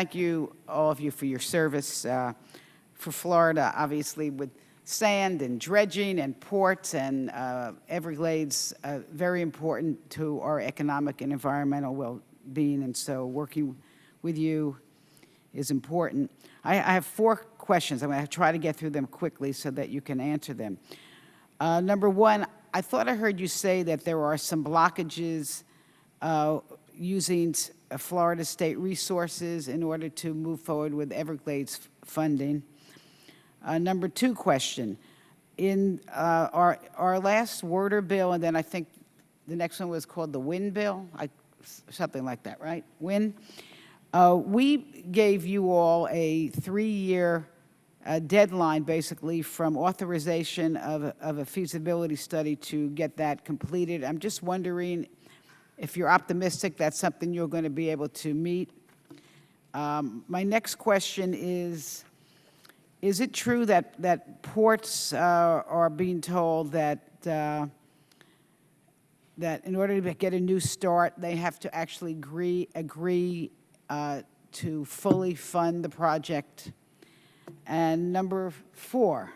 thank you, all of you, for your service for Florida, obviously, with sand and dredging and ports and Everglades, very important to our economic and environmental well-being, and so working with you is important. I have 4 questions. I'm going to try to get through them quickly so that you can answer them. Number 1, I thought I heard you say that there are some blockages using Florida state resources in order to move forward with Everglades funding. Number 2 question, in our last water bill, and then I think the next one was called the wind bill, something like that, right? Wind. We gave you all a 3-year deadline, basically, from authorization of a feasibility study to get that completed. I'm just wondering if you're optimistic that's something you're going to be able to meet. My next question is it true that ports are being told that in order to get a new start, they have to actually agree to fully fund the project? And number 4,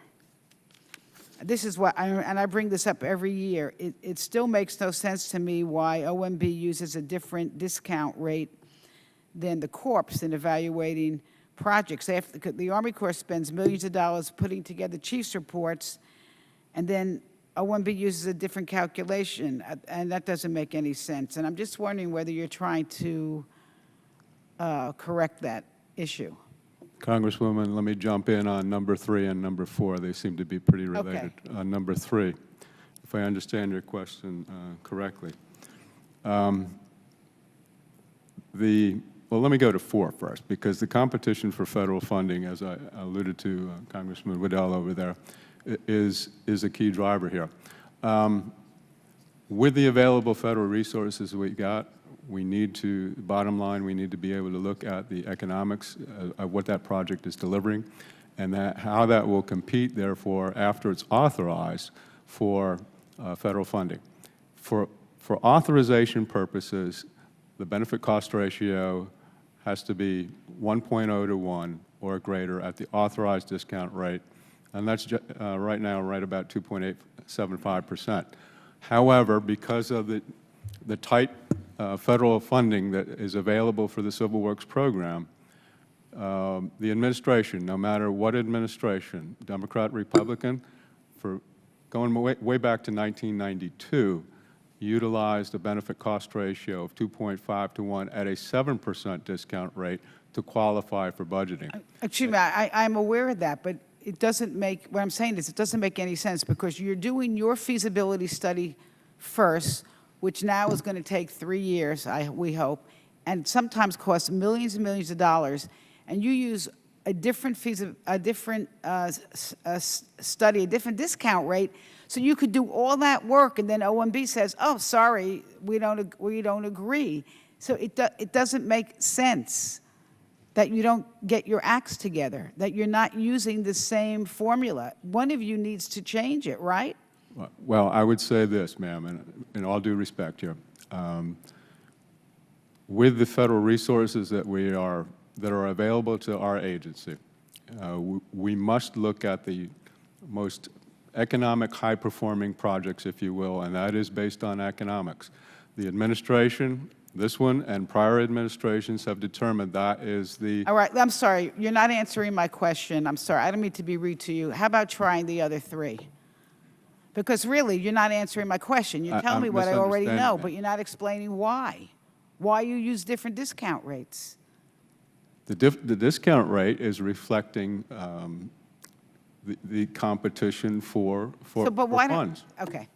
this is what, and I bring this up every year, it still makes no sense to me why OMB uses a different discount rate than the Corps in evaluating projects. The Army Corps spends millions of dollars putting together chief's reports, and then OMB uses a different calculation, and that doesn't make any sense. And I'm just wondering whether you're trying to correct that issue. Congresswoman, let me jump in on number 3 and number 4. They seem to be pretty related. Okay. Number 3, if I understand your question correctly. Well, let me go to 4 first, because the competition for federal funding, as I alluded to, Congressman Waddell over there, is a key driver here. With the available federal resources we got, we need to, bottom line, we need to be able to look at the economics of what that project is delivering, and how that will compete, therefore, after it's authorized for federal funding. For authorization purposes, the benefit cost ratio has to be 1.0 to 1 or greater at the authorized discount rate, and that's right now right about 2.875%. However, because of the tight federal funding that is available for the Civil Works program, the administration, no matter what administration, Democrat, Republican, for going way back to 1992, utilized a benefit cost ratio of 2.5 to 1 at a 7% discount rate to qualify for budgeting. Excuse me, I'm aware of that, but it doesn't make, what I'm saying is it doesn't make any sense, because you're doing your feasibility study first, which now is going to take 3 years, we hope, and sometimes costs millions and millions of dollars, and you use a different study, a different discount rate, so you could do all that work, and then OMB says, "Oh, sorry, we don't agree." So it doesn't make sense that you don't get your acts together, that you're not using the same formula. One of you needs to change it, right? Well, I would say this, ma'am, and in all due respect here, with the federal resources that are available to our agency, we must look at the most economic high-performing projects, if you will, and that is based on economics. The administration, this one, and prior administrations have determined that is the... All right, I'm sorry, you're not answering my question. I'm sorry, I don't mean to be rude to you. How about trying the other 3? Because really, you're not answering my question. You're telling me what I already know, but you're not explaining why. Why you use different discount rates. The discount rate is reflecting the competition for funds. Okay.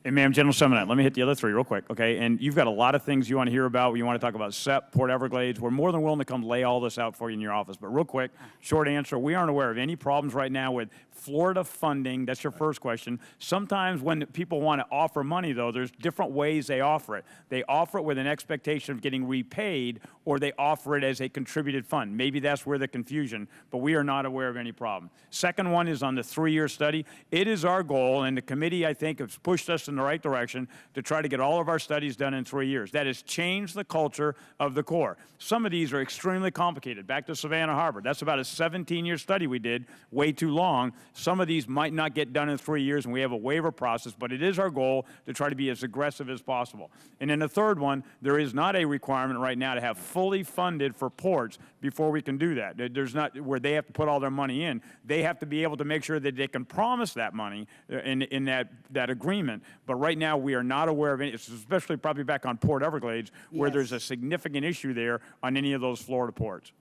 And ma'am, General Seminat, let me hit the other 3 real quick, okay? And you've got a lot of things you want to hear about. You want to talk about SEP, Port Everglades. We're more than willing to come lay all this out for you in your office. But real quick, short answer, we aren't aware of any problems right now with Florida funding. That's your first question. Sometimes when people want to offer money, though, there's different ways they offer it. They offer it with an expectation of getting repaid, or they offer it as a contributed fund. Maybe that's where the confusion, but we are not aware of any problem. Second one is on the 3-year study. It is our goal, and the committee, I think, has pushed pushed us in the right direction to try to get all of our studies done in 3 years. That has changed the culture of the Corps. Some of these are extremely complicated. Back to Savannah Harbor, that's about a 17-year study we did, way too long. Some of these might not get done in 3 years, and we have a waiver process, but it is our goal to try to be as aggressive as possible. And then the third one, there is not a requirement right now to have fully funded for ports before we can do that. There's not where they have to put all their money in. They have to be able to make sure that they can promise that money in that agreement. But right now, we are not aware of any, especially probably back on Port Everglades, where there's a significant issue there on any of those Florida ports.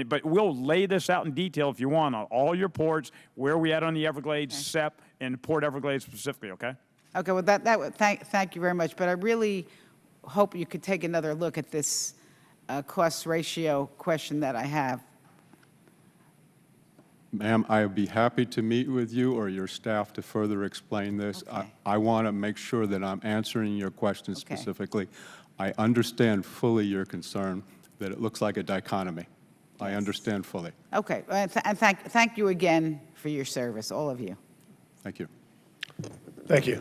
But we'll lay this out in detail if you want on all your ports, where we at on the Everglades, SEP, and Port Everglades specifically, okay? Okay, well, thank you very much, but I really hope you could take another look at this cost ratio question that I have. Ma'am, I would be happy to meet with you or your staff to further explain this. Okay. I want to make sure that I'm answering your questions Okay. specifically. I understand fully your concern that it looks like a dichotomy. I understand fully. Okay, and thank you again for your service, all of you. Thank you. Thank you.